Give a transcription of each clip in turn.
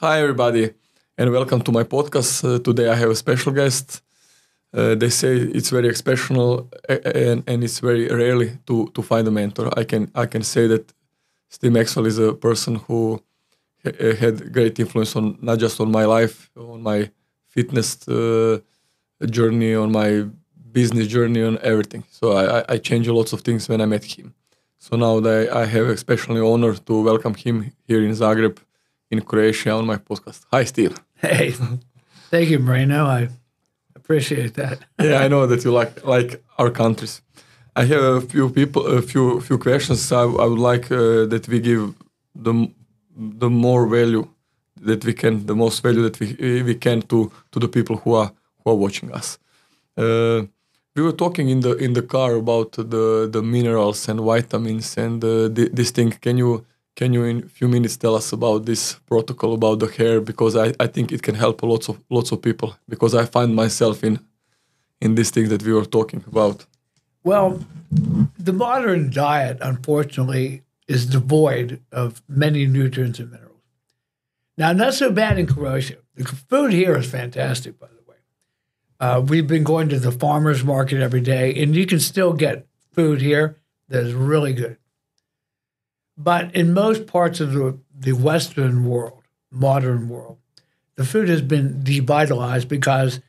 Hi, everybody, and welcome to my podcast. Today I have a special guest. They say it's very exceptional and it's very rarely to find a mentor. I can say that Steve Maxwell is a person who had great influence on not just on my life, on my fitness journey, on my business journey, on everything. So I changed lots of things when I met him. So now that I have especially honor to welcome him here in Zagreb, in Croatia, on my podcast. Hi, Steve. Hey, thank you, Marino. I appreciate that. Yeah, I know that you like our countries. I have a few questions. I would like that we give the more value that we can, the most value that we can to the people who are watching us. We were talking in the car about the minerals and vitamins and this thing. Can you in a few minutes tell us about this protocol about the hair, because I think it can help lots of people, because I find myself in this thing that we were talking about. Well, the modern diet, unfortunately, is devoid of many nutrients and minerals. Now, not so bad in Croatia. The food here is fantastic, by the way. We've been going to the farmer's market every day, and you can still get food here that is really good. But in most parts of the Western world, modern world, the food has been devitalized because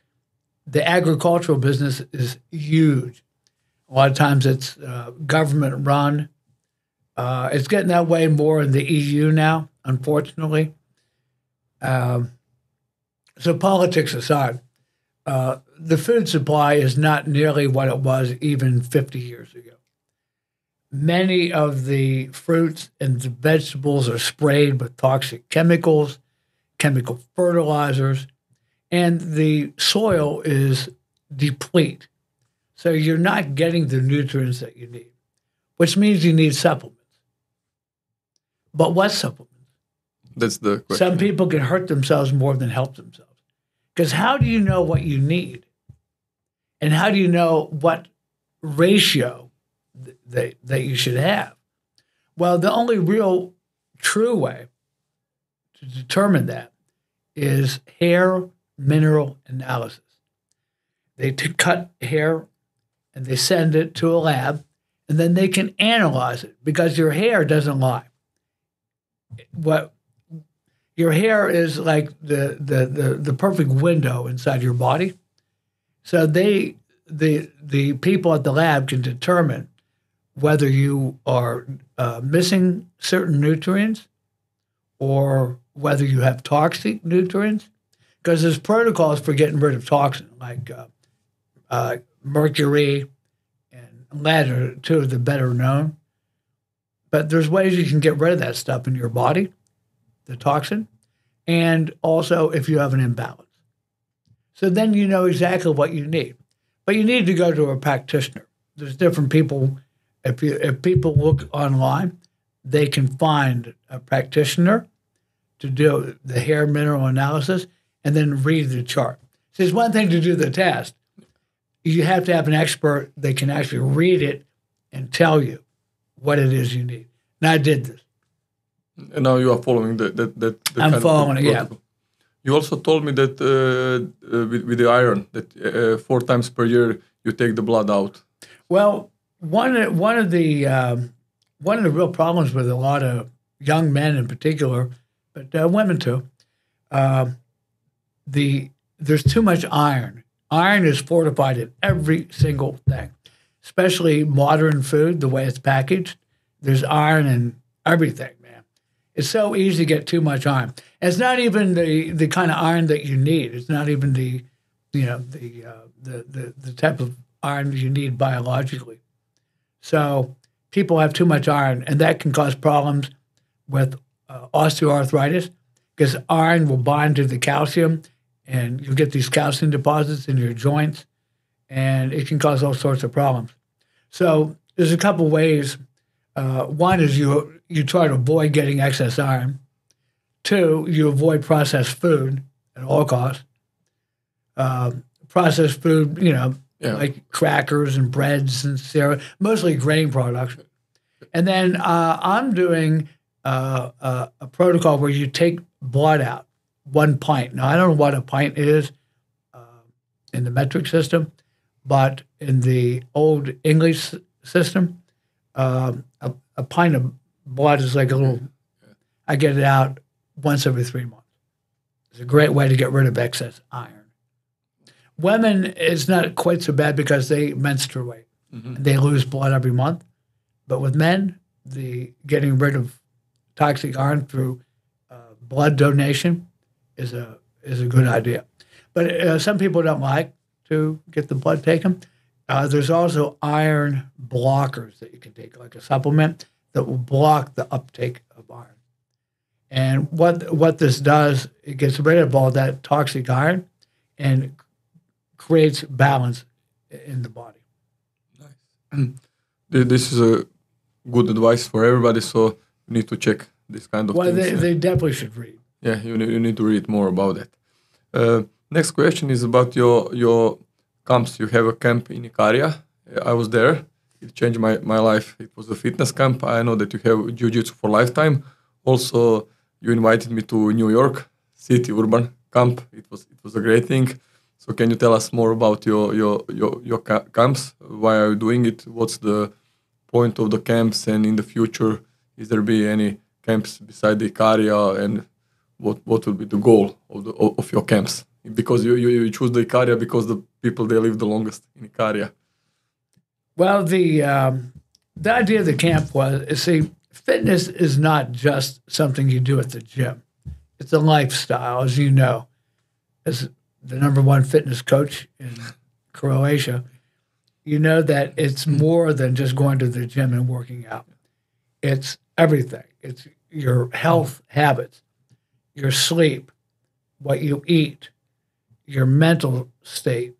the agricultural business is huge. A lot of times it's government run. It's getting that way more in the EU now, unfortunately. So politics aside, the food supply is not nearly what it was even 50 years ago. Many of the fruits and the vegetables are sprayed with toxic chemicals, chemical fertilizers, and the soil is depleted. So you're not getting the nutrients that you need, which means you need supplements. But what supplements? That's the question. Some people can hurt themselves more than help themselves. Because how do you know what you need? And how do you know what ratio that you should have? Well, the only real true way to determine that is hair mineral analysis. They cut hair and they send it to a lab, and then they can analyze it, because your hair doesn't lie. Your hair is like the perfect window inside your body. So the people at the lab can determine whether you are missing certain nutrients or whether you have toxic nutrients, because there's protocols for getting rid of toxins like mercury and lead are two of the better known. But there's ways you can get rid of that stuff in your body, the toxin, and also if you have an imbalance. So then you know exactly what you need. But you need to go to a practitioner. There's different people. If people look online, they can find a practitioner to do the hair mineral analysis and then read the chart. So it's one thing to do the test. You have to have an expert that can actually read it and tell you what it is you need. And I did this. And now you are following the I'm following it, yeah. You also told me that with the iron, that 4 times per year you take the blood out. Well, one of the real problems with a lot of young men in particular, but women too, there's too much iron. Iron is fortified in every single thing, especially modern food, the way it's packaged. There's iron in everything, man. It's so easy to get too much iron. And it's not even the kind of iron that you need. It's not even the type of iron you need biologically. So people have too much iron, and that can cause problems with osteoarthritis, because iron will bind to the calcium, and you'll get these calcium deposits in your joints, and it can cause all sorts of problems. So there's a couple ways. One is you try to avoid getting excess iron. 2, you avoid processed food at all costs. Processed food, like crackers and breads and cereal, mostly grain products. And then I'm doing a protocol where you take blood out. 1 pint. Now, I don't know what a pint is in the metric system, but in the old English system, a pint of blood is like a little, I get it out once every 3 months. It's a great way to get rid of excess iron. Women, it's not quite so bad because they menstruate. And they lose blood every month. But with men, the getting rid of toxic iron through blood donation is a good idea. But some people don't like to get the blood taken. There's also iron blockers that you can take, like a supplement that will block the uptake of iron. And what this does, it gets rid of all that toxic iron and creates balance in the body. Nice. This is a good advice for everybody, so you need to check this kind of things. Well, they definitely should read. Yeah, you need to read more about that. Next question is about your camps. You have a camp in Ikaria. I was there. It changed my life. It was a fitness camp. I know that you have jiu-jitsu for lifetime. Also, you invited me to New York City Urban Camp. It was a great thing. So can you tell us more about your camps? Why are you doing it? What's the point of the camps? And in the future, is there be any camps beside the Ikaria? And what will be the goal of your camps? Because you choose the Ikaria because the people they live the longest in Ikaria. Well, the idea of the camp was, see, fitness is not just something you do at the gym. It's a lifestyle, as you know. As the #1 fitness coach in Croatia, you know that it's more than just going to the gym and working out. It's everything. It's your health habits, your sleep, what you eat, your mental state.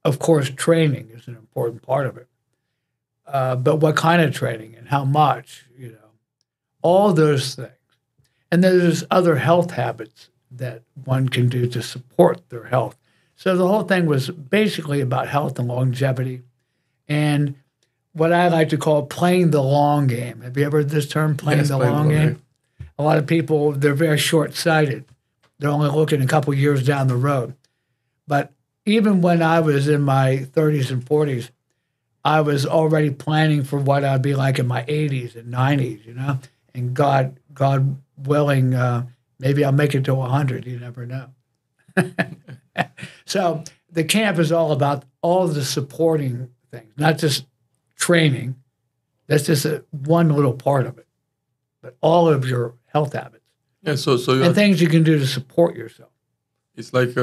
Of course, training is an important part of it. But what kind of training and how much, all those things. And there's other health habits that one can do to support their health. So the whole thing was basically about health and longevity and what I like to call playing the long game. Have you ever heard this term, playing the long game? A lot of people, they're very short-sighted. They're only looking a couple years down the road. But even when I was in my 30s and 40s, I was already planning for what I'd be like in my 80s and 90s, And God willing, maybe I'll make it to 100. You never know. So the camp is all about all the supporting things, not just training. That's just one little part of it, but all of your health habits. Yeah. So and things you can do to support yourself. It's like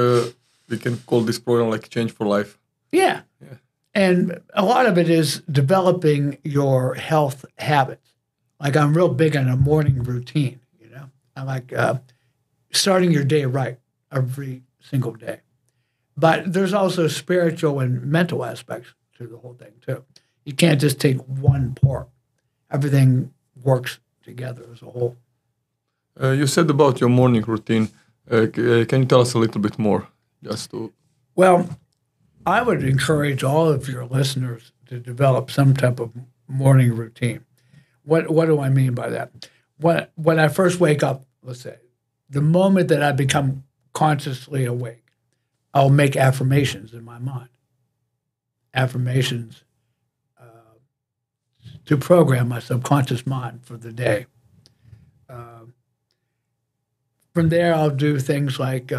we can call this program like Change for Life. Yeah. And a lot of it is developing your health habits. Like I'm real big on a morning routine, I like starting your day right every single day. But there's also spiritual and mental aspects to the whole thing too. You can't just take one part. Everything works together as a whole. You said about your morning routine. Can you tell us a little bit more? Well, I would encourage all of your listeners to develop some type of morning routine. What do I mean by that? When I first wake up, let's say, the moment that I become consciously awake, I'll make affirmations in my mind. Affirmations to program my subconscious mind for the day. From there, I'll do things like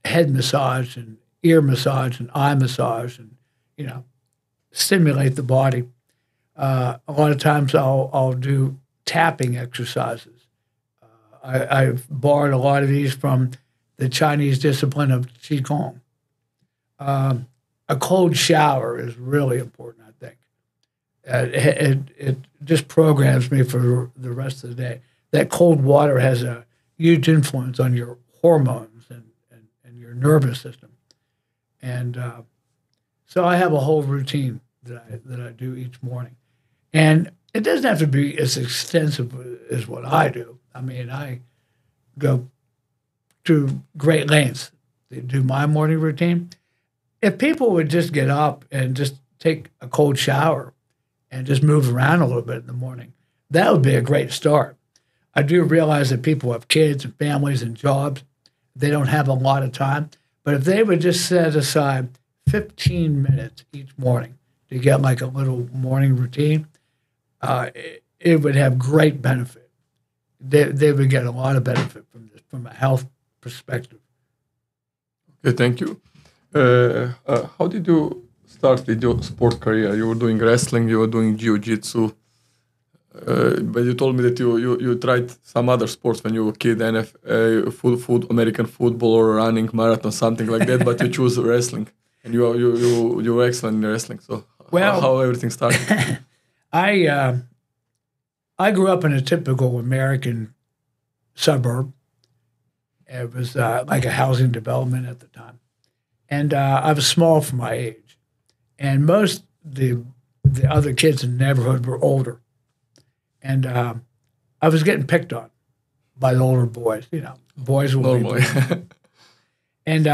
head massage and ear massage and eye massage and, stimulate the body. A lot of times I'll do tapping exercises. I've borrowed a lot of these from the Chinese discipline of Qigong. A cold shower is really important, I think. It just programs me for the rest of the day. That cold water has a huge influence on your hormones and your nervous system. And so I have a whole routine that I do each morning. And it doesn't have to be as extensive as what I do. I mean, I go to great lengths to do my morning routine. If people would just get up and just take a cold shower and just move around a little bit in the morning, that would be a great start. I do realize that people have kids and families and jobs. They don't have a lot of time. But if they would just set aside 15 minutes each morning to get like a little morning routine, it would have great benefit. They would get a lot of benefit from this, from a health perspective. Okay, thank you. How did you start with your sport career? You were doing wrestling, you were doing jiu-jitsu, but you told me that you tried some other sports when you were a kid, American football or running, marathon, something like that, but you chose wrestling. And you were excellent in wrestling. So how everything started? I grew up in a typical American suburb. It was like a housing development at the time. And I was small for my age. And most the other kids in the neighborhood were older. And I was getting picked on by the older boys. You know, boys will be. And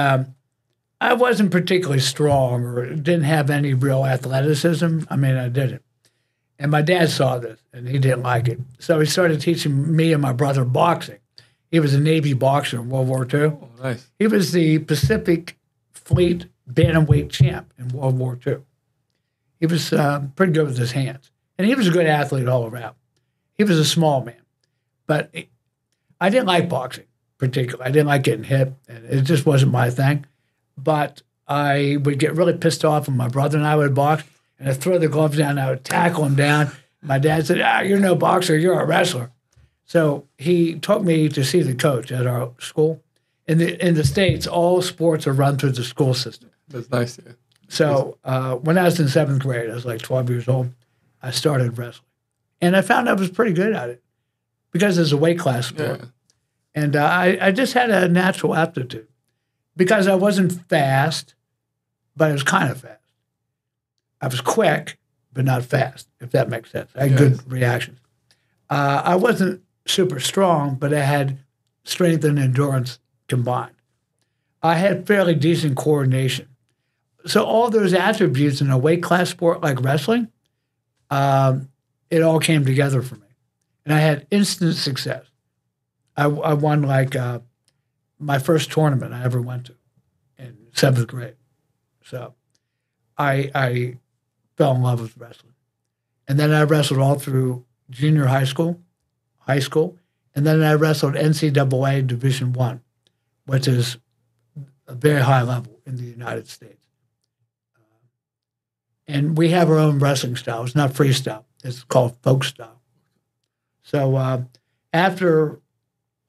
I wasn't particularly strong or didn't have any real athleticism. I mean, I didn't. And my dad saw this, and he didn't like it. So he started teaching me and my brother boxing. He was a Navy boxer in World War II. Oh, nice. He was the Pacific Fleet bantamweight champ in World War II. He was pretty good with his hands. And he was a good athlete all around. He was a small man. But I didn't like boxing particularly. I didn't like getting hit. And it just wasn't my thing. But I would get really pissed off when my brother and I would box. And I'd throw the gloves down and I would tackle him down. My dad said, you're no boxer, you're a wrestler. So he took me to see the coach at our school. In the States, all sports are run through the school system. That's nice, yeah. So when I was in 7th grade, I was like 12 years old, I started wrestling. And I found I was pretty good at it because it's a weight class sport. Yeah. And I just had a natural aptitude because I wasn't fast, but I was kind of fast. I was quick, but not fast, if that makes sense. I had good reactions. I wasn't super strong, but I had strength and endurance combined. I had fairly decent coordination. So all those attributes in a weight class sport like wrestling, it all came together for me. And I had instant success. I won like my first tournament I ever went to in 7th grade. So I fell in love with wrestling. And then I wrestled all through junior high school, and then I wrestled NCAA Division I, which is a very high level in the United States. And we have our own wrestling style. It's not freestyle. It's called folk style. So after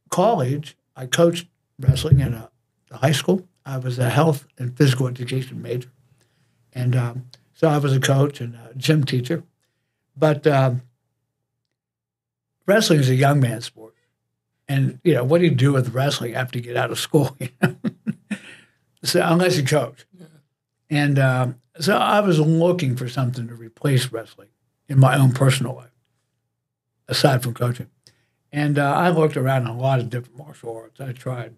college, I coached wrestling in a high school. I was a health and physical education major. And so I was a coach and a gym teacher. But wrestling is a young man's sport. And, you know, what do you do with wrestling after you get out of school? You know? So unless you coach. Yeah. And so I was looking for something to replace wrestling in my own personal life, aside from coaching. And I looked around a lot of different martial arts. I tried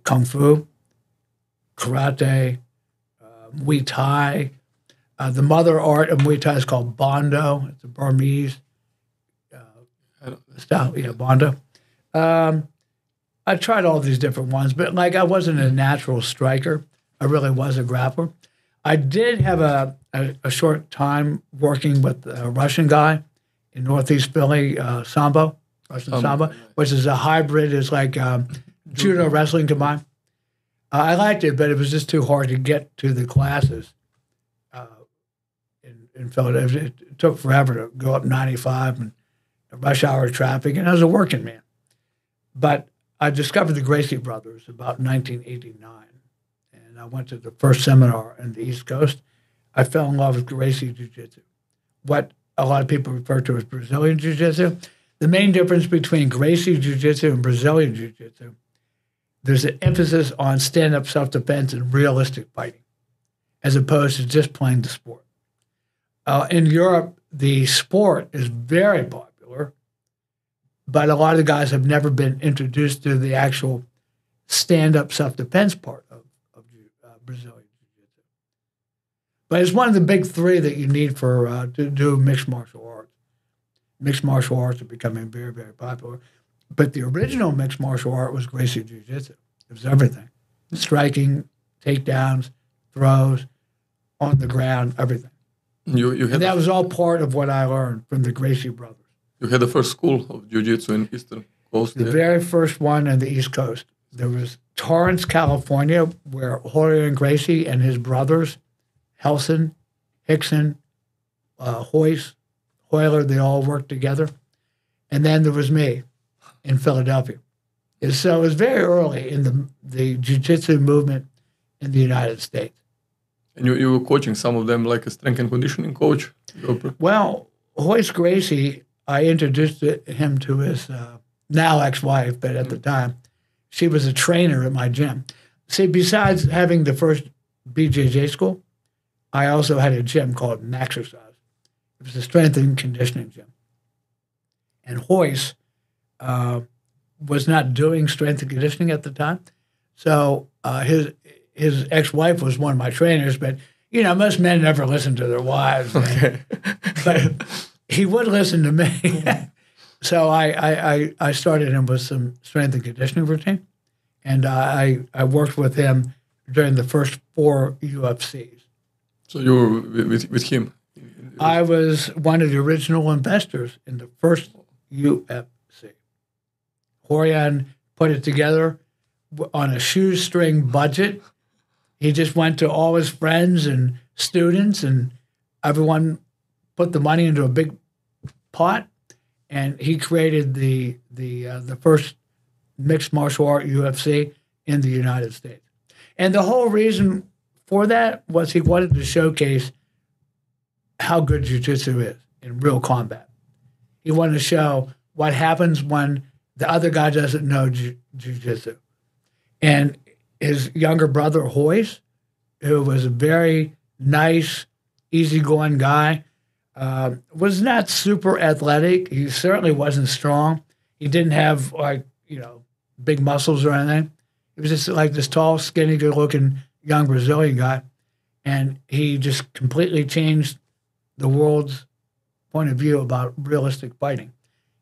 Kung Fu, Karate, Muay Thai. The mother art of Muay Thai is called Bondo. It's a Burmese style, Bondo. I tried all these different ones, but like I wasn't a natural striker. I really was a grappler. I did have a short time working with a Russian guy in Northeast Philly, Russian Sambo, which is a hybrid. It's like judo wrestling combined. I liked it, but it was just too hard to get to the classes in Philadelphia. It took forever to go up 95 and rush hour traffic, and I was a working man. But I discovered the Gracie Brothers about 1989, and I went to the first seminar in the East Coast. I fell in love with Gracie Jiu-Jitsu, what a lot of people refer to as Brazilian Jiu-Jitsu. The main difference between Gracie Jiu-Jitsu and Brazilian Jiu-Jitsu, there's an emphasis on stand-up self-defense and realistic fighting, as opposed to just playing the sport. In Europe, the sport is very popular, but a lot of the guys have never been introduced to the actual stand-up self-defense part of Brazilian Jiu-Jitsu. But it's one of the big three that you need for to do mixed martial arts. Mixed martial arts are becoming very, very popular. But the original mixed martial art was Gracie Jiu-Jitsu. It was everything. Striking, takedowns, throws, on the ground, everything. You had and that was all part of what I learned from the Gracie Brothers. You had the first school of jiu-jitsu in Eastern Coast. The very first one on the East Coast. There was Torrance, California, where Jorge and Gracie and his brothers, Helson, Hickson, Hoyce, Hoyler, they all worked together. And then there was me in Philadelphia. And so it was very early in the jiu-jitsu movement in the United States. And you were coaching some of them like a strength and conditioning coach? Well, Hoyce Gracie, I introduced him to his now ex-wife, but at the time, she was a trainer at my gym. See, besides having the first BJJ school, I also had a gym called Maxwell. It was a strength and conditioning gym. And Hoyce was not doing strength and conditioning at the time. So his ex-wife was one of my trainers, but, you know, most men never listen to their wives. Okay. But he would listen to me. So I started him with some strength and conditioning routine. And I worked with him during the first 4 UFCs. So you were with him? I was one of the original investors in the first UFC. Horian put it together on a shoestring budget. He just went to all his friends and students, and everyone put the money into a big pot, and he created the first mixed martial art UFC in the United States. And the whole reason for that was he wanted to showcase how good jiu-jitsu is in real combat. He wanted to show what happens when the other guy doesn't know jiu-jitsu. And his younger brother, Hoyce, who was a very nice, easygoing guy, was not super athletic. He certainly wasn't strong. He didn't have, like, you know, big muscles or anything. He was just like this tall, skinny, good-looking young Brazilian guy. And he just completely changed the world's point of view about realistic fighting.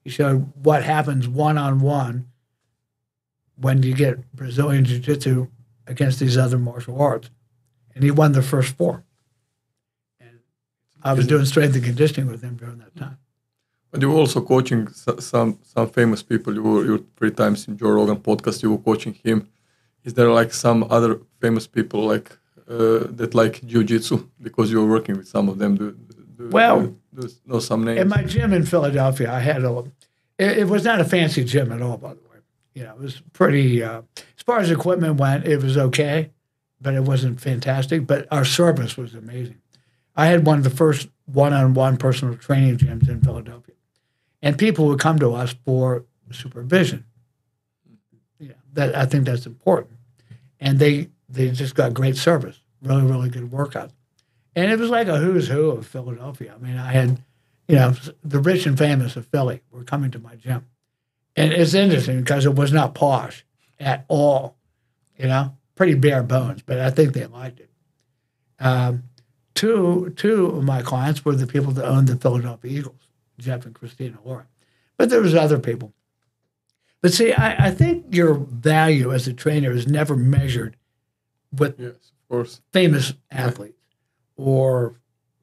He showed what happens one-on-one when you get Brazilian Jiu-Jitsu against these other martial arts. And he won the first 4. And I was doing strength and conditioning with him during that time. But you were also coaching some famous people. You were 3 times in Joe Rogan podcast. You were coaching him. Is there like some other famous people like that like jiu-jitsu? Because you were working with some of them. Do know some names? In my gym in Philadelphia, I had it was not a fancy gym at all, by the way. You know, it was pretty, as far as equipment went, it was okay, but it wasn't fantastic. But our service was amazing. I had one of the first one-on-one personal training gyms in Philadelphia. And people would come to us for supervision. Yeah, I think that's important. And they just got great service, really, really good workouts. And it was like a who's who of Philadelphia. I mean, I had, you know, the rich and famous of Philly were coming to my gym. And it's interesting because it was not posh at all, you know, pretty bare bones, but I think they liked it. Two of my clients were the people that owned the Philadelphia Eagles, Jeff and Christina Laura. But there was other people. But see, I think your value as a trainer is never measured with famous athletes or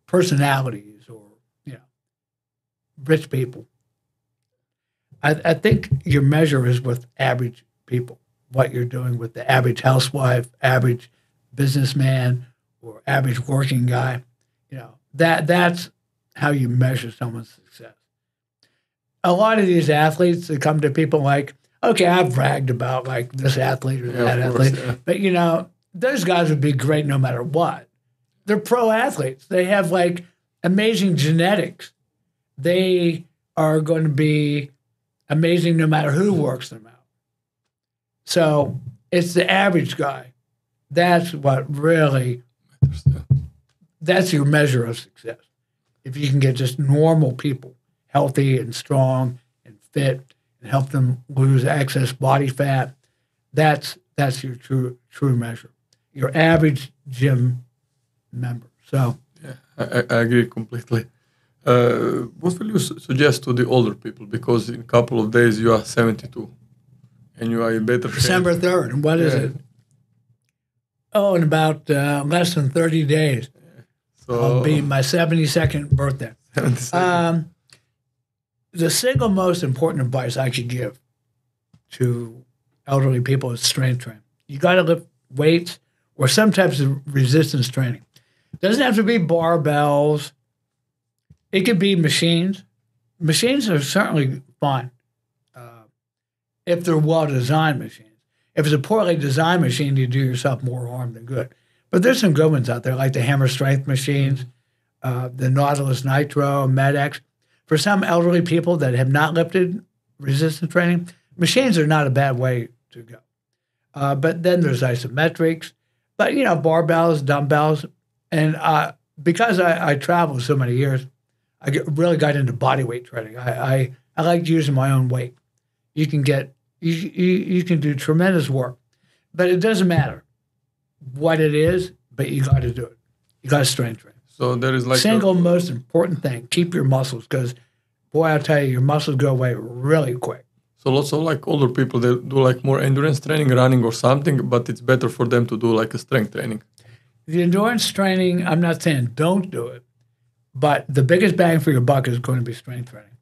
personalities or, you know, rich people. I think your measure is with average people, what you're doing with the average housewife, average businessman, or average working guy. You know, that's how you measure someone's success. A lot of these athletes that come to people like, okay, I've bragged about like this athlete or that athlete, but you know, those guys would be great no matter what. They're pro athletes. They have like amazing genetics. They are going to be amazing no matter who works them out. So it's the average guy. That's what really, that's your measure of success. If you can get just normal people, healthy and strong and fit, and help them lose excess body fat, that's your true measure. Your average gym member. So yeah, I agree completely. What will you suggest to the older people? Because in a couple of days you are 72 and you are in better shape. December 3rd. And what is it? Oh, in about less than 30 days. So It'll be my 72nd birthday. 72nd. The single most important advice I could give to elderly people is strength training. You got to lift weights or some types of resistance training. It doesn't have to be barbells. It could be machines. Machines are certainly fine if they're well-designed machines. If it's a poorly designed machine, you do yourself more harm than good. But there's some good ones out there, like the Hammer Strength machines, the Nautilus Nitro, MedX. For some elderly people that have not lifted resistance training, machines are not a bad way to go. But then there's isometrics, but barbells, dumbbells, and because I traveled so many years, I really got into body weight training. I like using my own weight. You can do tremendous work, but it doesn't matter what it is, but you got to do it. You got to strength train. So there is like single most important thing: keep your muscles, because boy, I'll tell you, your muscles go away really quick. So lots of like older people, they do like more endurance training, running or something, but it's better for them to do like a strength training. The endurance training, I'm not saying don't do it, but the biggest bang for your buck is going to be strength training.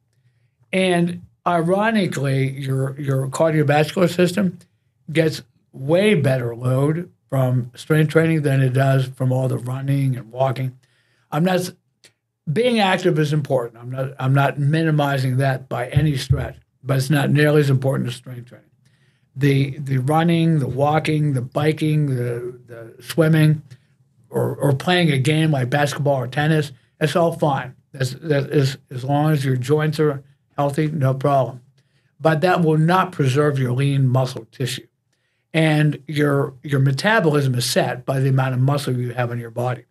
And ironically, your cardiovascular system gets way better load from strength training than it does from all the running and walking. Being active is important. I'm not minimizing that by any stretch, but it's not nearly as important as strength training. The running, the walking, the biking, the swimming, or playing a game like basketball or tennis, it's all fine. As long as your joints are healthy, no problem. But that will not preserve your lean muscle tissue. And your metabolism is set by the amount of muscle you have in your body.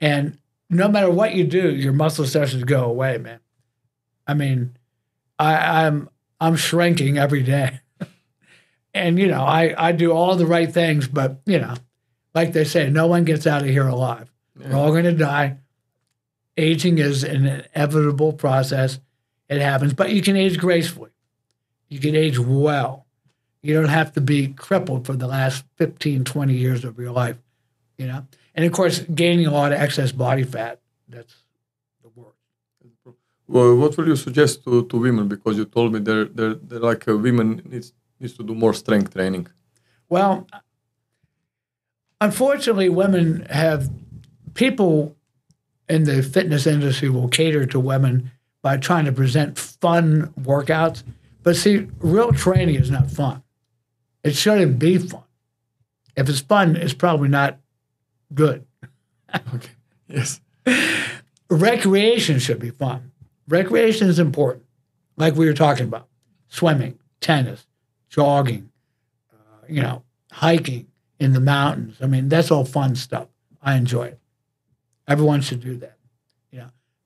And no matter what you do, your muscle starts to go away, man. I mean, I'm shrinking every day. And, I do all the right things, but, like they say, no one gets out of here alive. Yeah. We're all going to die. Aging is an inevitable process. It happens, but you can age gracefully. You can age well. You don't have to be crippled for the last 15, 20 years of your life, And, of course, gaining a lot of excess body fat, that's the worst. Well, what will you suggest to women? Because you told me they're like women needs to do more strength training. Well, unfortunately, women have people in the fitness industry will cater to women by trying to present fun workouts. But see, real training is not fun. It shouldn't be fun. If it's fun, it's probably not good. Okay. Yes. Recreation should be fun. Recreation is important, like we were talking about. Swimming, tennis, jogging, hiking in the mountains. I mean, that's all fun stuff. I enjoy it. Everyone should do that.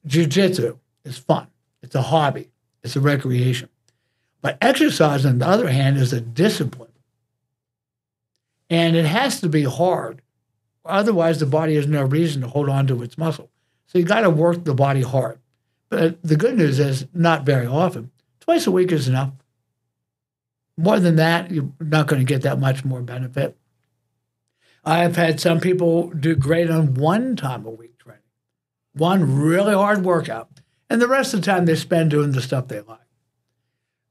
Jiu-jitsu is fun. It's a hobby. It's a recreation. But exercise, on the other hand, is a discipline. And it has to be hard. Otherwise, the body has no reason to hold on to its muscle. So you got to work the body hard. But the good news is not very often. Twice a week is enough. More than that, you're not going to get that much more benefit. I've had some people do great on one time a week training, one really hard workout, and the rest of the time they spend doing the stuff they like.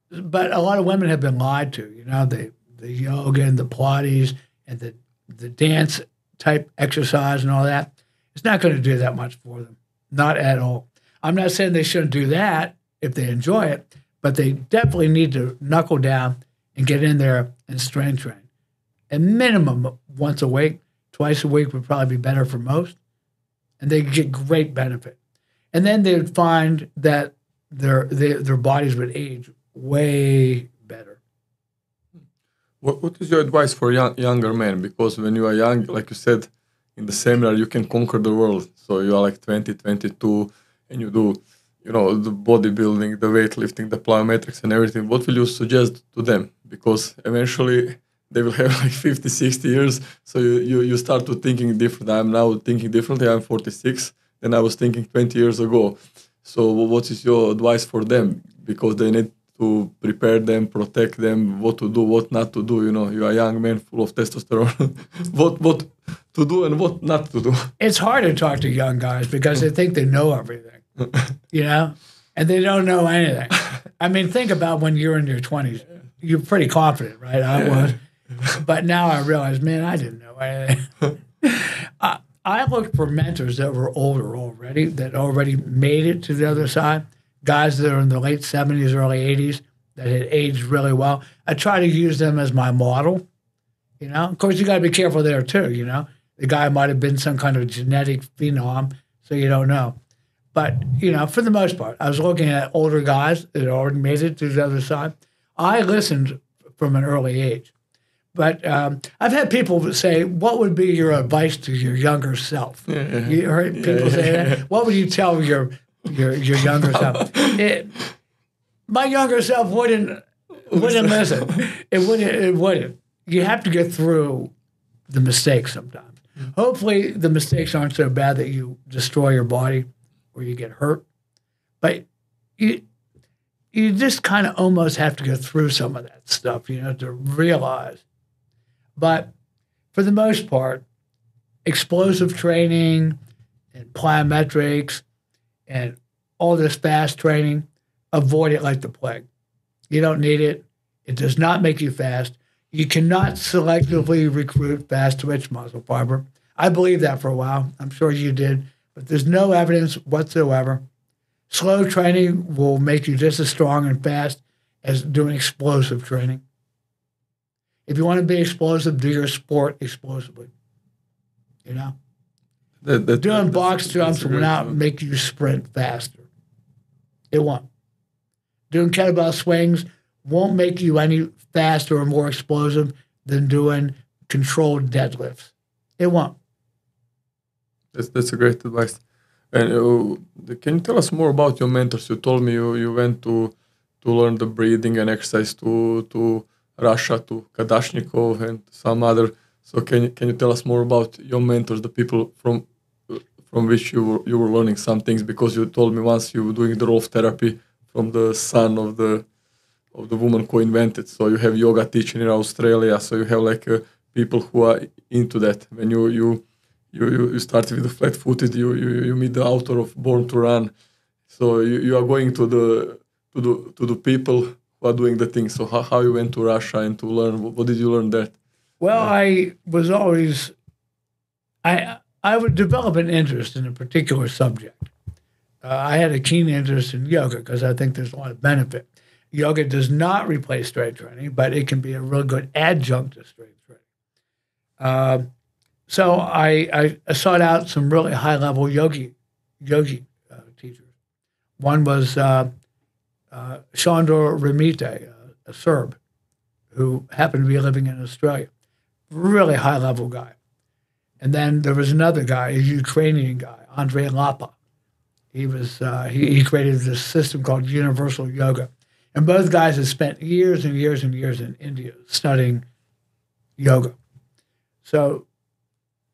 But a lot of women have been lied to, the yoga and the Pilates and the dance type exercise and all that. It's not going to do that much for them, not at all. I'm not saying they shouldn't do that if they enjoy it, but they definitely need to knuckle down and get in there and strength train. At minimum, once a week, twice a week would probably be better for most, and they get great benefit. And then they would find that their bodies would age way better. What is your advice for younger men? Because when you are young, like you said, in the seminar, you can conquer the world. So you are like 20, 22, and you do, the bodybuilding, the weightlifting, the plyometrics and everything. What will you suggest to them? Because eventually they will have like 50, 60 years. So you start to thinking different. I'm now thinking differently. I'm 46. Then I was thinking 20 years ago. So what is your advice for them? Because they need to prepare them, protect them, what to do, what not to do. You know, you are a young man full of testosterone. what to do and what not to do. It's hard to talk to young guys because they think they know everything, you know, and they don't know anything. I mean, think about when you're in your 20s. You're pretty confident, right? I was. But now I realize, man, I didn't know anything. I looked for mentors that were older already, that already made it to the other side, guys that are in the late 70s, early 80s, that had aged really well. I try to use them as my model, you know. Of course, you got to be careful there, too, you know. The guy might have been some kind of genetic phenom, so you don't know. But, you know, for the most part, I was looking at older guys that had already made it to the other side. I listened from an early age. But I've had people say, what would be your advice to your younger self? Yeah. You heard people say that? What would you tell your younger self? My younger self wouldn't listen. It wouldn't. You have to get through the mistakes sometimes. Hopefully the mistakes aren't so bad that you destroy your body or you get hurt. But you just kind of almost have to go through some of that stuff, you know, to realize. But for the most part, explosive training and plyometrics and all this fast training, avoid it like the plague. You don't need it. It does not make you fast. You cannot selectively recruit fast twitch muscle fiber. I believed that for a while. I'm sure you did. But there's no evidence whatsoever. Slow training will make you just as strong and fast as doing explosive training. If you want to be explosive, do your sport explosively. You know? Doing box jumps will not make you sprint faster. It won't. Doing kettlebell swings won't make you any faster or more explosive than doing controlled deadlifts. It won't. That's a great advice. And can you tell us more about your mentors? You told me you went to learn the breathing and exercise to Russia, to Kadashnikov and some other. So can you tell us more about your mentors, the people from which you were learning some things? Because you told me once you were doing the rolf therapy from the son of the woman who invented. So you have yoga teaching in Australia. So you have like people who are into that. When you started with the flat-footed, you meet the author of Born to Run. So you are going to the people who are doing the thing. So how you went to Russia and to learn? What did you learn there? Well, I was always I would develop an interest in a particular subject. I had a keen interest in yoga because I think there's a lot of benefit. Yoga does not replace strength training, but it can be a real good adjunct to strength training. So I sought out some really high-level yogi teachers. One was Sandor Remite, a Serb, who happened to be living in Australia. Really high-level guy. And then there was another guy, a Ukrainian guy, Andrei Lapa. He was he created this system called Universal Yoga. And both guys had spent years and years and years in India studying yoga. So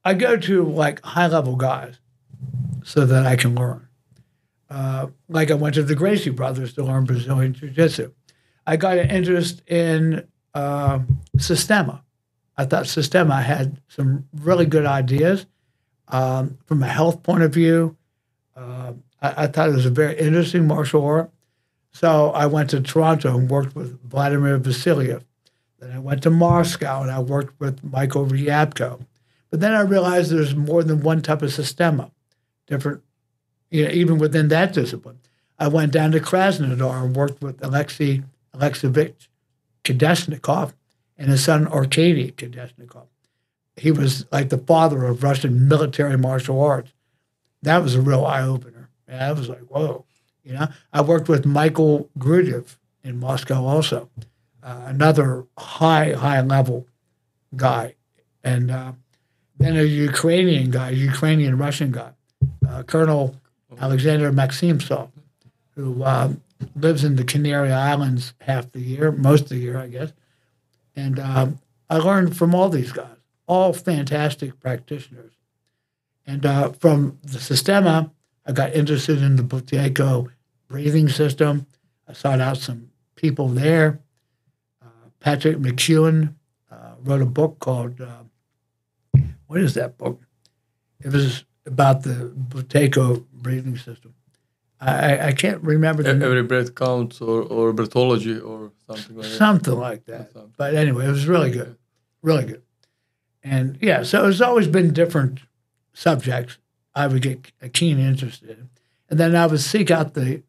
I go to like high-level guys so that I can learn. Like I went to the Gracie Brothers to learn Brazilian Jiu-Jitsu. I got an interest in Sistema. I thought Sistema had some really good ideas from a health point of view. I thought it was a very interesting martial art. So I went to Toronto and worked with Vladimir Vasiliev. Then I went to Moscow and I worked with Michael Ryabko. But then I realized there's more than one type of Sistema, different, you know, even within that discipline. I went down to Krasnodar and worked with Alexeyevich Kadeshnikov and his son Arkady Kadeshnikov. He was like the father of Russian military martial arts. That was a real eye-opener. And I was like, whoa. You know, I worked with Michael Grudev in Moscow also, another high-level guy. And then a Ukrainian-Russian guy, Colonel Alexander Maximsov, who lives in the Canary Islands half the year, most of the year, I guess. And I learned from all these guys, all fantastic practitioners. And from the Sistema, I got interested in the Buteyko breathing system. I sought out some people there. Patrick McEwen wrote a book called, what is that book? It was about the Buteyko breathing system. I can't remember the Every breath counts, or breathology, or something like that. Something like that. But anyway, it was really good. Really good. And yeah, so it's always been different subjects I would get a keen interest in. And then I would seek out the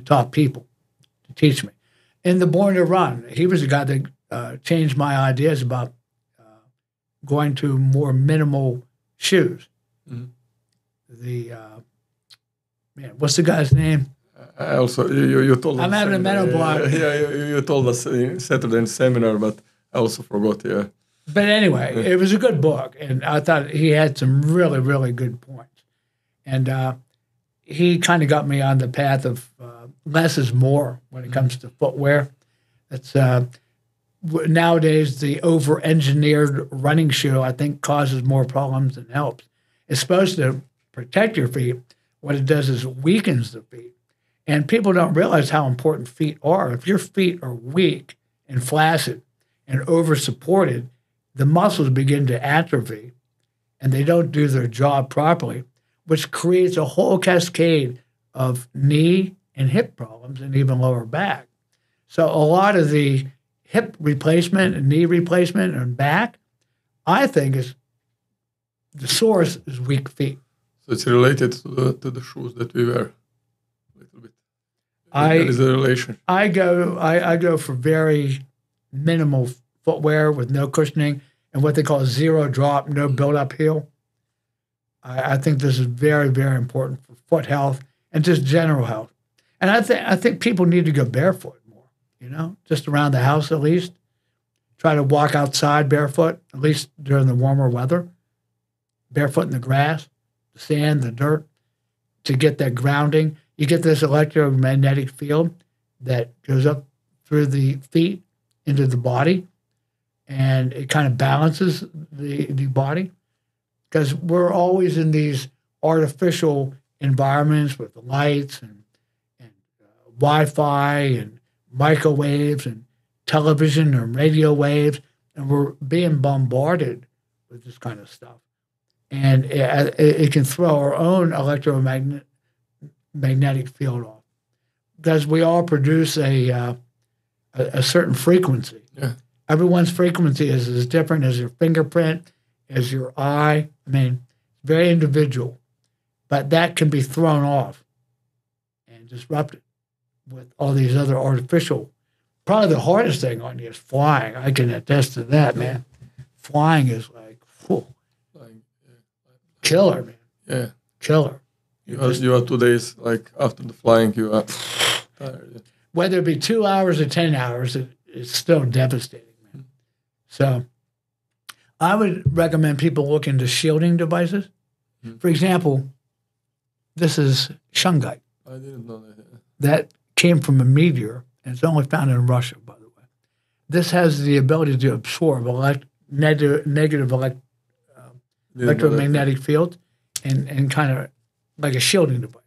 top people to teach me. In the Born to Run, he was the guy that changed my ideas about going to more minimal shoes. Mm-hmm. The man, what's the guy's name? Also, you told us. I'm having a mental block. Yeah, you told us Saturday in seminar, but I also forgot. Yeah. But anyway, it was a good book, and I thought he had some really, really good points. And he kind of got me on the path of less is more when it comes to footwear. It's nowadays the over-engineered running shoe, I think, causes more problems than helps. It's supposed to protect your feet. What it does is weakens the feet. And people don't realize how important feet are. If your feet are weak and flaccid and over-supported, the muscles begin to atrophy and they don't do their job properly, which creates a whole cascade of knee and hip problems and even lower back. So a lot of the hip replacement and knee replacement and back, I think is the source is weak feet. So it's related to the shoes that we wear a little bit. There is a relation. I go for very minimal footwear with no cushioning and what they call zero drop, no build-up heel. I think this is very, very important for foot health and just general health. And I think people need to go barefoot more, just around the house at least. Try to walk outside barefoot, at least during the warmer weather. Barefoot in the grass, the sand, the dirt, to get that grounding. You get this electromagnetic field that goes up through the feet into the body, and it kind of balances the body. Because we're always in these artificial environments with the lights and Wi-Fi and microwaves and television and radio waves, and we're being bombarded with this kind of stuff. And it can throw our own electromagnetic field off because we all produce a certain frequency. Yeah. Everyone's frequency is as different as your fingerprint, as your eye. I mean, very individual. But that can be thrown off and disrupted with all these other artificial. Probably the hardest thing on you is flying. I can attest to that, man. Flying is like, whew. Killer, man. Yeah. Killer. You are 2 days, like, after the flying, you are tired. Whether it be 2 hours or 10 hours, it's still devastating, man. So I would recommend people look into shielding devices. Mm-hmm. For example, this is shungite. I didn't know that. That came from a meteor, and it's only found in Russia, by the way. This has the ability to absorb negative electromagnetic field and kind of like a shielding device.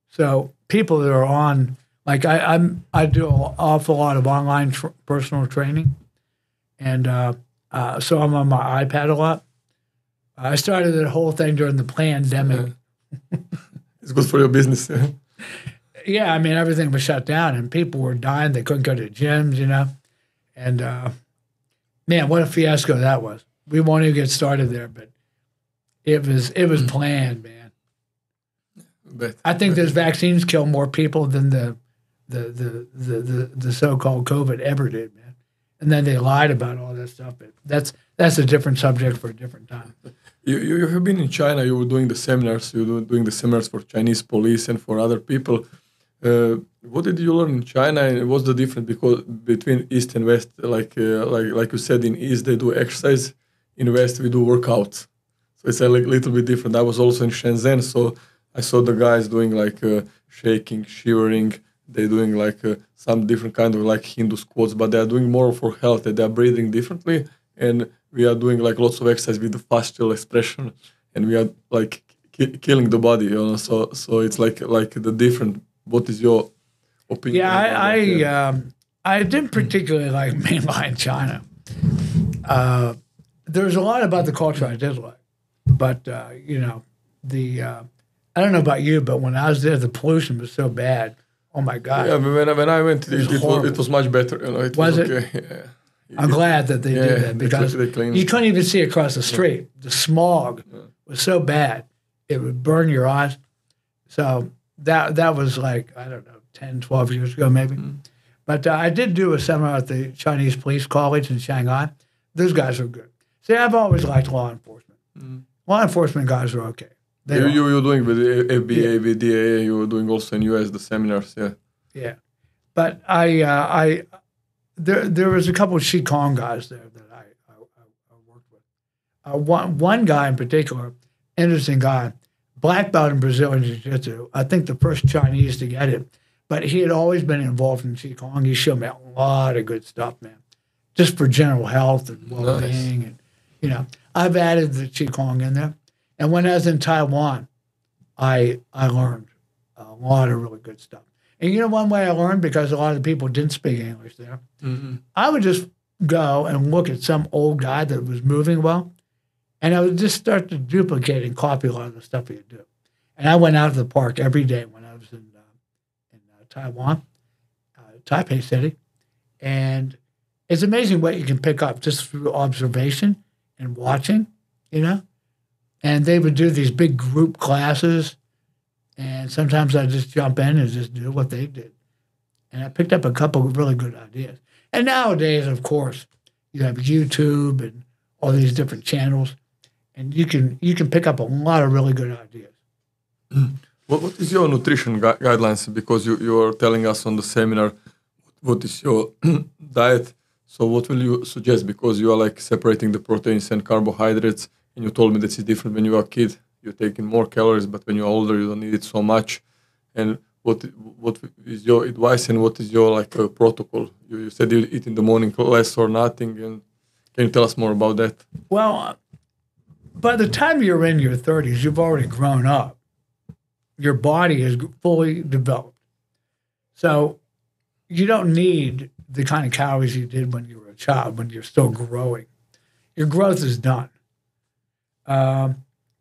So people that are on, like I do an awful lot of online personal training, and so I'm on my iPad a lot. I started the whole thing during the pandemic. It's good for your business. Yeah, I mean, everything was shut down, and people were dying. They couldn't go to gyms, And, man, what a fiasco that was. We won't even get started there, but it was planned, man. I think those vaccines kill more people than the so-called COVID ever did, man. And then they lied about all that stuff. But that's a different subject for a different time. You have been in China. You were doing the seminars. You were doing the seminars for Chinese police and for other people. What did you learn in China, and what's the difference between East and West? Like you said, in East they do exercise, in West we do workouts. So it's a little bit different. I was also in Shenzhen, so I saw the guys doing like shaking, shivering. They're doing like some different kind of like Hindu squats, but they are doing more for health. They are breathing differently, and we are doing like lots of exercise with the facial expression, and we are like killing the body, you know. So it's like the different. What is your opinion? Yeah, I didn't particularly like mainline China. There's a lot about the culture I did like, but you know, I don't know about you, but when I was there, the pollution was so bad. Oh my God! Yeah, when I went, it was much better. You know, it was okay. Yeah. I'm glad that they did that because you couldn't even see across the street. The smog was so bad, it would burn your eyes. So that was like, I don't know, 10, 12 years ago maybe. But I did do a seminar at the Chinese Police College in Shanghai. Those guys are good. See, I've always liked law enforcement. Law enforcement guys are okay. You were doing with the FBA, with DAA, you were doing also in US, the seminars, yeah. Yeah. But there was a couple of Qigong guys there that I worked with. One guy in particular, interesting guy, black belt in Brazilian Jiu-Jitsu. I think the first Chinese to get it. But he had always been involved in Qigong. He showed me a lot of good stuff, man, just for general health and well-being. Nice. And, you know, I've added the Qigong in there. And when I was in Taiwan, I learned a lot of really good stuff. And you know one way I learned, because a lot of the people didn't speak English there, I would just go and look at some old guy that was moving well, and I would just start to duplicate and copy a lot of the stuff he'd do. And I went out to the park every day when I was in Taiwan, Taipei City, and it's amazing what you can pick up just through observation and watching, you know? And they would do these big group classes, and sometimes I'd just jump in and just do what they did. And I picked up a couple of really good ideas. And nowadays, of course, you have YouTube and all these different channels, and you can pick up a lot of really good ideas. What is your nutrition guidelines? Because you are telling us on the seminar what is your diet. So what will you suggest? Because you are like separating the proteins and carbohydrates, and you told me this is different when you are a kid. You're taking more calories, but when you're older, you don't need it so much. And what is your advice, and what is your like protocol? You said you eat in the morning less or nothing, and can you tell us more about that? Well, by the time you're in your 30s, you've already grown up. Your body is fully developed. So you don't need the kind of calories you did when you were a child, when you're still growing. Your growth is done.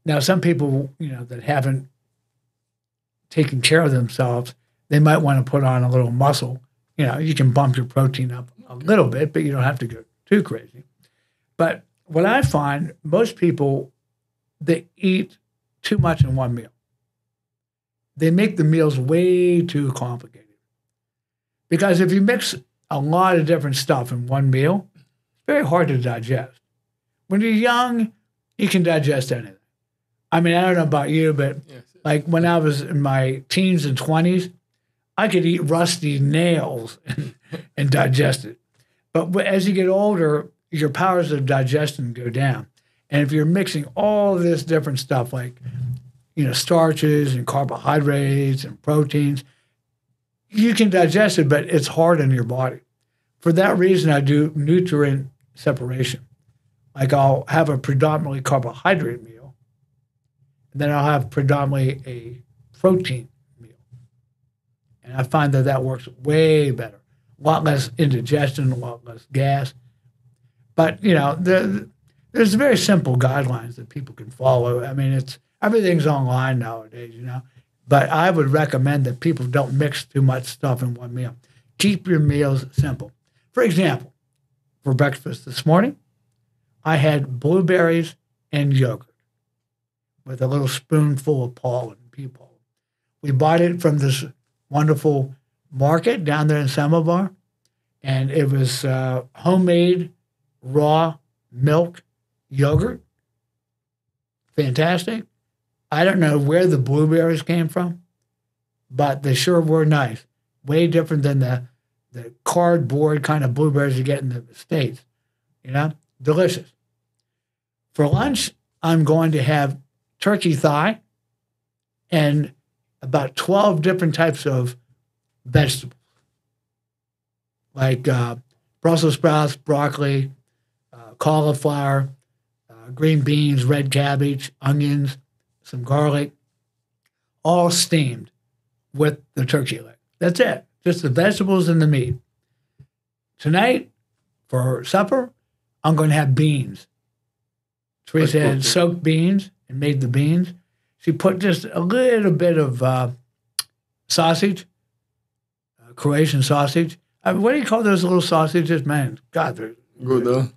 Now, some people, you know, that haven't taken care of themselves, they might want to put on a little muscle. You know, you can bump your protein up a little bit, but you don't have to go too crazy. But what I find, most people, they eat too much in one meal. They make the meals way too complicated. Because if you mix a lot of different stuff in one meal, it's very hard to digest. When you're young, you can digest anything. I mean, I don't know about you, but like when I was in my teens and 20s, I could eat rusty nails and digest it. But as you get older, your powers of digestion go down. And if you're mixing all this different stuff, like, you know, starches and carbohydrates and proteins, you can digest it, but it's hard on your body. For that reason, I do nutrient separation. Like I'll have a predominantly carbohydrate meal, and then I'll have predominantly a protein meal. And I find that works way better. A lot less indigestion, a lot less gas. But, you know, there's very simple guidelines that people can follow. I mean, everything's online nowadays, you know. But I would recommend that people don't mix too much stuff in one meal. Keep your meals simple. For example, for breakfast this morning, I had blueberries and yogurt with a little spoonful of pollen, pea pollen. We bought it from this wonderful market down there in Samovar, and it was homemade raw milk yogurt. Fantastic. I don't know where the blueberries came from, but they sure were nice. Way different than the cardboard kind of blueberries you get in the States. You know, delicious. For lunch, I'm going to have turkey thigh and about 12 different types of vegetables, like Brussels sprouts, broccoli, cauliflower, green beans, red cabbage, onions, some garlic, all steamed with the turkey leg. That's it. Just the vegetables and the meat. Tonight, for supper, I'm going to have beans. Teresa had soaked beans and made the beans. She put just a little bit of sausage, Croatian sausage. What do you call those little sausages? Man, God, they're good, huh?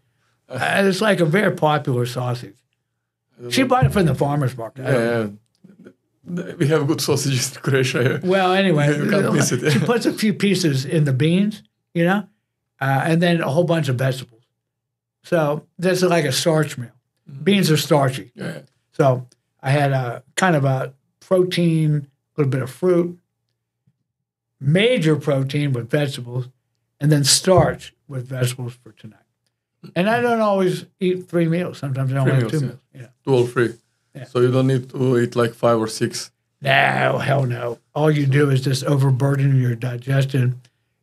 It's like a very popular sausage. She bought it from the farmer's market. Yeah. We have good sausages in Croatia here. Well, anyway, you can't miss it. She puts a few pieces in the beans, and then a whole bunch of vegetables. So this is like a starch meal. Beans are starchy. Yeah. So I had a kind of a protein, a little bit of fruit, major protein with vegetables, and then starch with vegetables for tonight. And I don't always eat 3 meals. Sometimes I only have 2 meals. Yeah. 2 or 3. Yeah. So you don't need to eat like 5 or 6. No, hell no. All you do is just overburden your digestion,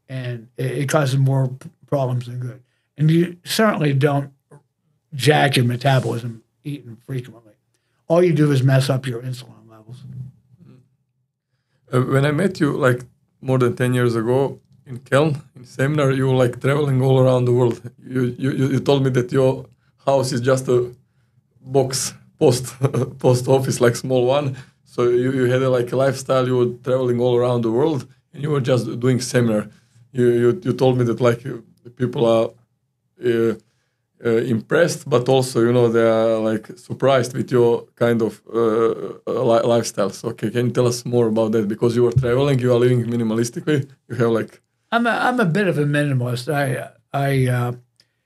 and it causes more problems than good. And you certainly don't jack your metabolism eating frequently. All you do is mess up your insulin levels. When I met you like more than 10 years ago in Keln, in seminar, you were like traveling all around the world. You told me that your house is just a box post office, like small one. So you had like a lifestyle. You were traveling all around the world, and you were just doing seminar. You told me that like people are impressed, but also they are like surprised with your kind of lifestyle. So can you tell us more about that? Because you are traveling, you are living minimalistically. You have like I'm a bit of a minimalist.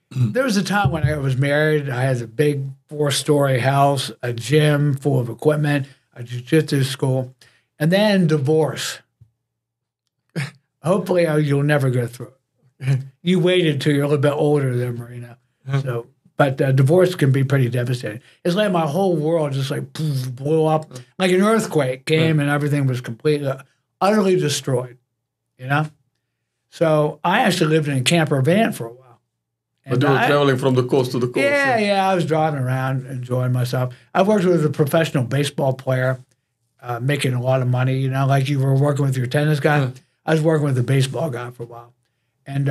There was a time when I was married. I had a big 4-story house, a gym full of equipment, a jiu-jitsu school, and then divorce. Hopefully, you'll never go through it. You waited till you're a little bit older than Marina. So, but divorce can be pretty devastating. It's like my whole world just like blew up, like an earthquake came and everything was completely, utterly destroyed. So I actually lived in a camper van for a while. But you were traveling from the coast to the coast. Yeah. I was driving around, enjoying myself. I worked with a professional baseball player, making a lot of money. Like you were working with your tennis guy. I was working with a baseball guy for a while. And,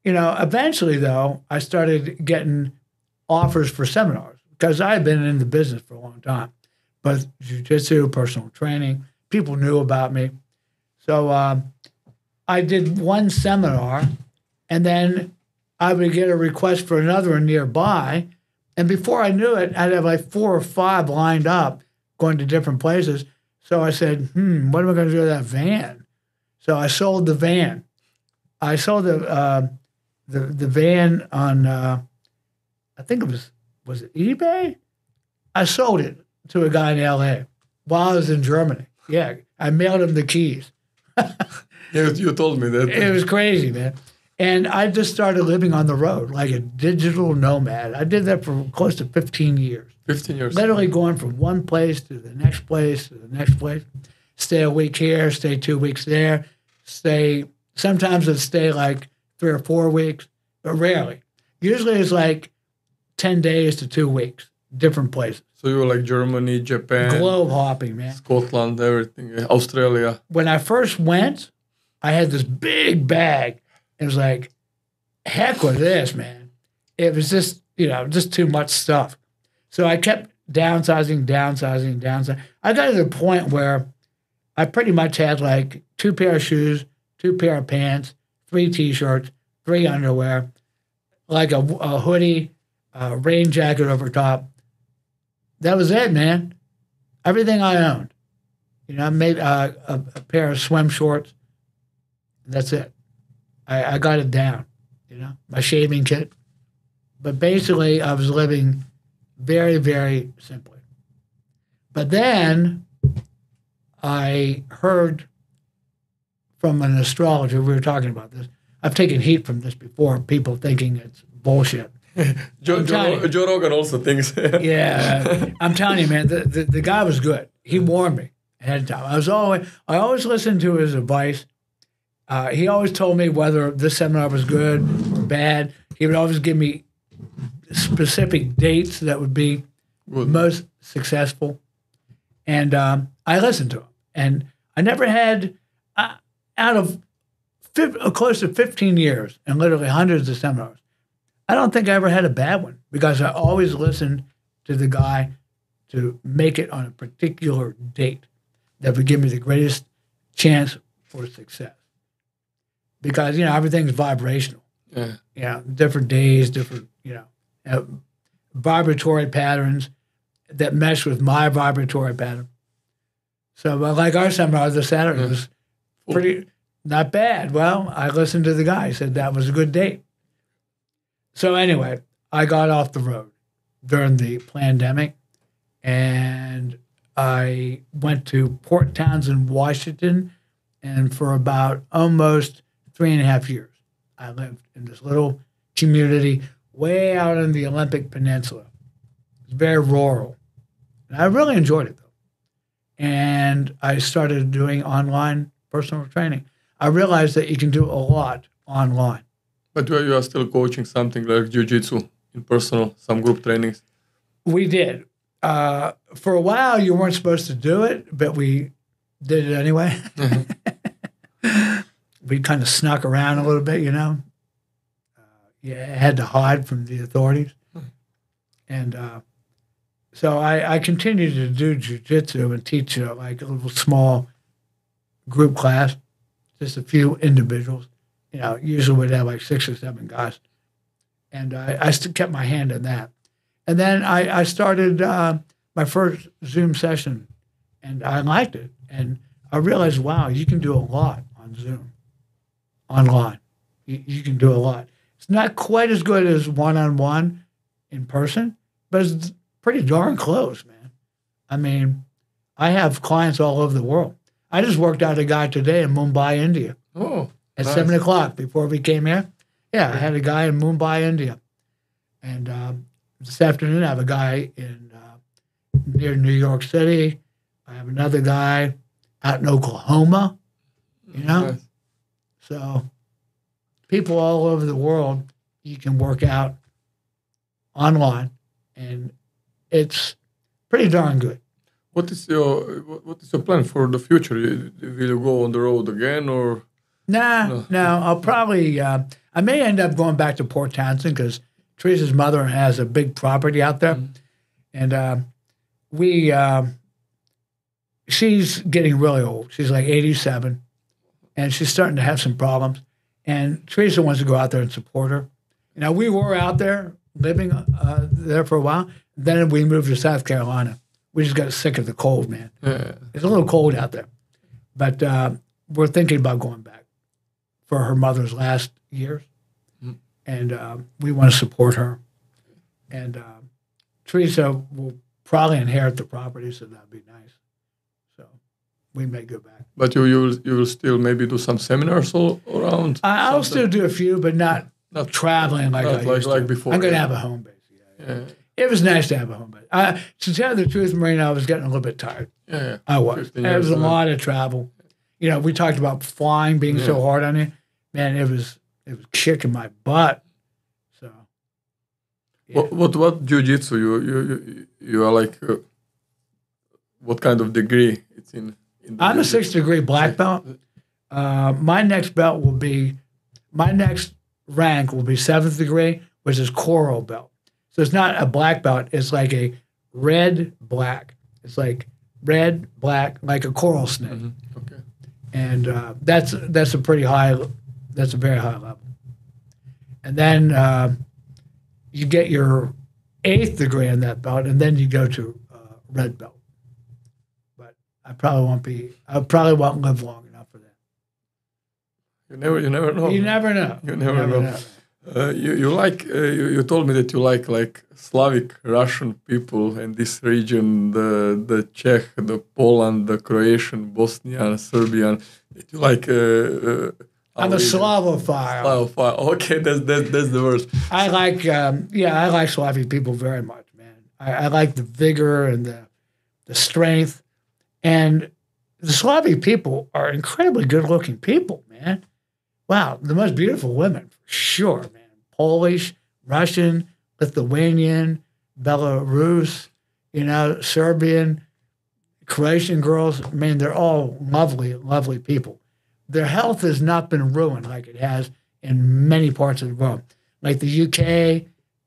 eventually, though, I started getting offers for seminars because I had been in the business for a long time. But jiu-jitsu, personal training, people knew about me. So I did one seminar, and then I would get a request for another one nearby. And before I knew it, I'd have like 4 or 5 lined up going to different places. So I said, what am I going to do with that van? So I sold the van. I sold the van on, I think it was it eBay? I sold it to a guy in L.A. while I was in Germany. Yeah, I mailed him the keys. You told me that. It was crazy, man. And I just started living on the road like a digital nomad. I did that for close to 15 years. 15 years. Literally going from one place to the next place to the next place. Stay a week here, stay 2 weeks there, sometimes I'd stay like 3 or 4 weeks, but rarely. Usually it's like 10 days to 2 weeks, different places. So you were like Germany, Japan. Globe hopping, man. Scotland, everything, Australia. When I first went, I had this big bag. It was like, heck with this, man. It was just, just too much stuff. So I kept downsizing. I got to the point where I pretty much had like 2 pair of shoes, 2 pair of pants, 3 T-shirts, 3 underwear, like a hoodie, a rain jacket over top. That was it, man. Everything I owned. I made a pair of swim shorts. That's it. I got it down, my shaving kit. But basically, I was living very, very simply. But then I heard from an astrologer, we were talking about this. I've taken heat from this before, people thinking it's bullshit. Joe Rogan also thinks. Yeah, I'm telling you, man, the guy was good. He warned me ahead of time. I always listened to his advice. He always told me whether this seminar was good or bad. He would always give me specific dates that would be most successful. And I listened to them. And I never had, out of close to 15 years and literally hundreds of seminars, I don't think I ever had a bad one because I always listened to the guy to make it on a particular date that would give me the greatest chance for success. Because, everything's vibrational. Yeah. Different days, different, vibratory patterns that mesh with my vibratory pattern. So, like our seminar this Saturday was pretty not bad. Well, I listened to the guy. He said that was a good date. So anyway, I got off the road during the pandemic, and I went to Port Townsend, Washington, and for about almost 3.5 years, I lived in this little community way out in the Olympic Peninsula. It's very rural. And I really enjoyed it, though. And I started doing online personal training. I realized that you can do a lot online. But you are still coaching something like jiu-jitsu in personal, some group trainings? We did. For a while, you weren't supposed to do it, but we did it anyway. We kind of snuck around a little bit, You had to hide from the authorities. And so I continued to do jiu-jitsu and teach like a little small group class, just a few individuals. Usually we'd have like 6 or 7 guys. And I still kept my hand in that. And then I started my first Zoom session, and I liked it. And I realized, wow, you can do a lot on Zoom, online. You can do a lot. It's not quite as good as one-on-one in person, but it's pretty darn close, man. I mean, I have clients all over the world. I just worked out a guy today in Mumbai, India. Oh, at nice. 7 o'clock before we came here. Yeah, I had a guy in Mumbai, India. And this afternoon, I have a guy in near New York City. I have another guy out in Oklahoma, Nice. So people all over the world, you can work out online, and it's pretty darn good. What is your plan for the future? Will you go on the road again, or? No. I'll probably, I may end up going back to Port Townsend because Teresa's mother has a big property out there. And she's getting really old. She's like 87, and she's starting to have some problems. And Teresa wants to go out there and support her. We were out there living there for a while. Then we moved to South Carolina. We just got sick of the cold, man. Yeah. It's a little cold out there. But we're thinking about going back for her mother's last years. And we want to support her. And Teresa will probably inherit the property, so that'd be nice. So we may go back. But you will still maybe do some seminars all around? I'll still do a few, but not traveling like I used to. Before. I'm going to have a home base. Yeah. It was nice to have a home base. To tell the truth, Marina, I was getting a little bit tired. Yeah. I was. It was a lot of travel. We talked about flying being so hard on you. Man, it was kicking my butt. So. Yeah. What jiu-jitsu? You are like what kind of degree it's in I'm a 6th degree black belt. My next rank will be 7th degree, which is coral belt. So it's not a black belt. It's like a red black. It's like red black, like a coral snake. Mm-hmm. Okay. And that's a pretty high. That's a very high level. And then you get your 8th degree in that belt, and then you go to red belt. But I probably won't live long enough for that. You never know. You never know. You never know. You told me that you like Slavic Russian people in this region, the Czech, the Poland, the Croatian, Bosnian, Serbian. You like. I'm a Slavophile. Slavophile. Okay, that's the worst. I like I like Slavic people very much, man. I like the vigor and the strength, and the Slavic people are incredibly good-looking people, man. Wow, the most beautiful women, for sure, man. Polish, Russian, Lithuanian, Belarus, Serbian, Croatian girls, I mean, they're all lovely, lovely people. Their health has not been ruined like it has in many parts of the world. Like the UK,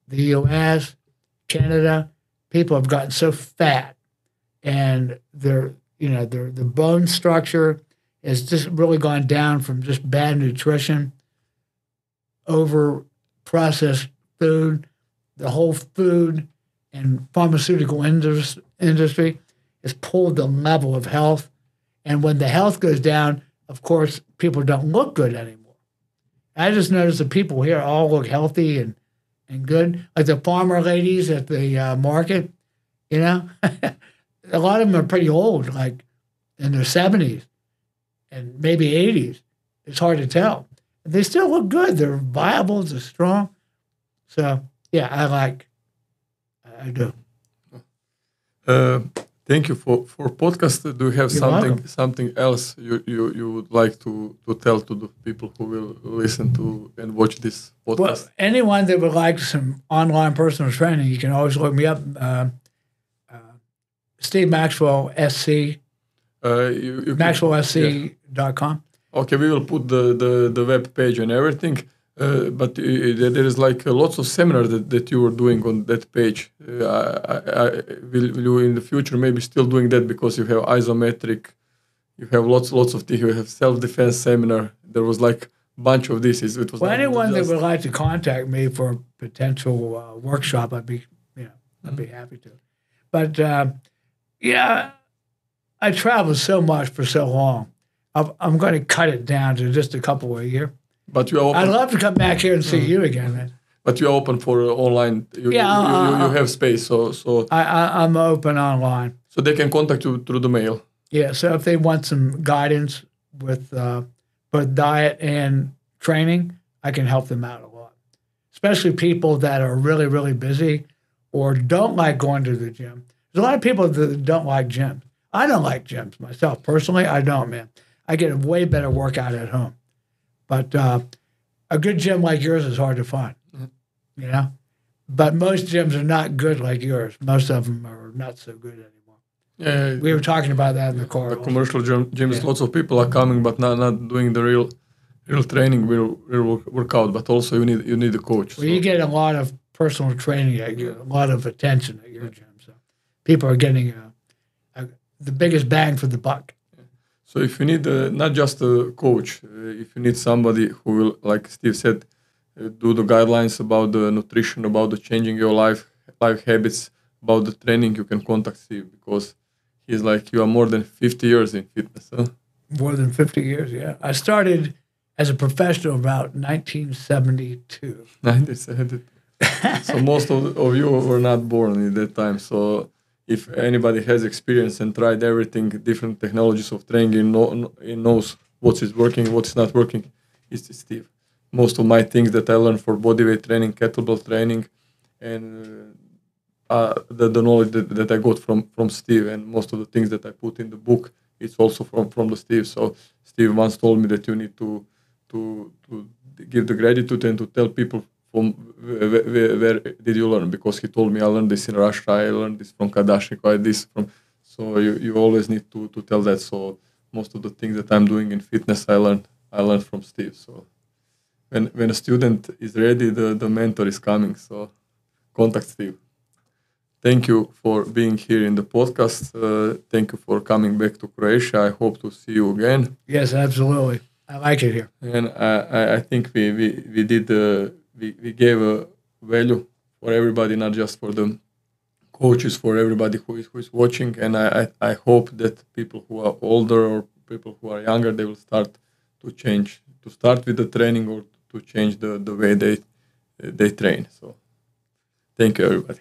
the US, Canada, people have gotten so fat and their bone structure has just really gone down from just bad nutrition, over processed food, the whole food and pharmaceutical industry has pulled the level of health. And when the health goes down, of course, people don't look good anymore. I just noticed the people here all look healthy and good. Like the farmer ladies at the market, a lot of them are pretty old, like in their 70s and maybe 80s. It's hard to tell. They still look good. They're viable. They're strong. So, yeah, I do. Thank you for podcast. Do you have something else you would like to tell to the people who will listen to and watch this podcast? Well, anyone that would like some online personal training, you can always look me up. Steve Maxwell SC. MaxwellSC.com. Okay, we will put the web page and everything. But there is like lots of seminars that you are doing on that page. Will you in the future maybe still doing that, because you have isometric, you have lots of things. You have self-defense seminar. There was like a bunch of this. It was anyone that would like to contact me for a potential workshop, I'd be happy to. But I traveled so much for so long. I'm going to cut it down to just a couple a year. But you are open. I'd love to come back here and see you again, man. But you're open for online. You have space, so I'm open online. So they can contact you through the mail. Yeah. So if they want some guidance with both diet and training, I can help them out a lot. Especially people that are really, really busy or don't like going to the gym. There's a lot of people that don't like gyms. I don't like gyms myself personally. I don't, man. I get a way better workout at home. But a good gym like yours is hard to find, But most gyms are not good like yours. Most of them are not so good anymore. Yeah, we were talking about that in the car. The commercial gyms, lots of people are coming, but not doing the real training, real workout. But also you need a coach. Well, you get a lot of personal training at a lot of attention at your gym. So people are getting the biggest bang for the buck. So if you need not just a coach, if you need somebody who will, like Steve said, do the guidelines about the nutrition, about the changing your life habits, about the training, you can contact Steve, because he's like, you are more than 50 years in fitness. Huh? More than 50 years, yeah. I started as a professional about 1972. 1972. So most of you were not born in that time. So if anybody has experience and tried everything, different technologies of training, he knows what is working, what is not working, it's Steve. Most of my things that I learned for bodyweight training, kettlebell training, and the knowledge that I got from Steve, and most of the things that I put in the book, it's also from the Steve. So Steve once told me that you need to give the gratitude and to tell people from where did you learn? Because he told me I learned this in Russia, I learned this from Kardashian, so you always need to tell that. So most of the things that I'm doing in fitness, I learned from Steve. So when a student is ready, the mentor is coming. So contact Steve. Thank you for being here in the podcast. Thank you for coming back to Croatia. I hope to see you again. Yes, absolutely. I like it here. And I think we did. We gave a value for everybody, not just for the coaches, for everybody who is watching. And I hope that people who are older or people who are younger, they will start to change, to start with the training or to change the way they train. So thank you, everybody.